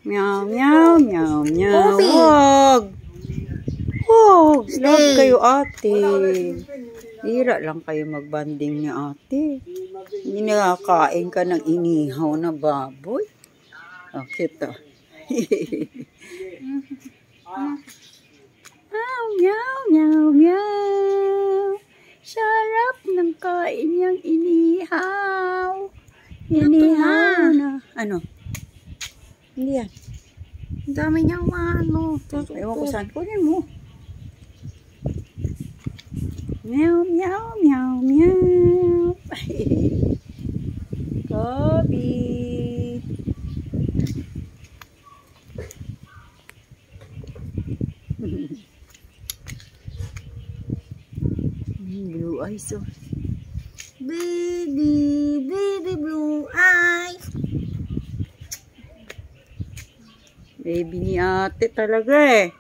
Meow, meow, meow, meow. Huwag! Huwag! Huwag kayo, ate. Hira lang kayo magbanding ni ate. Hindi nakakain ka ng inihaw na baboy. Okay to. Meow, meow, meow. Sarap ng kain niyang inihaw. Inihaw na. Ano? Hindi yan. Ang dami niyang ano. Ewan ko saan. Kunin mo. Meow, meow, meow, meow. Kobe. Blue eyes, oh. Baby, baby blue eyes. Baby ni ate talaga eh.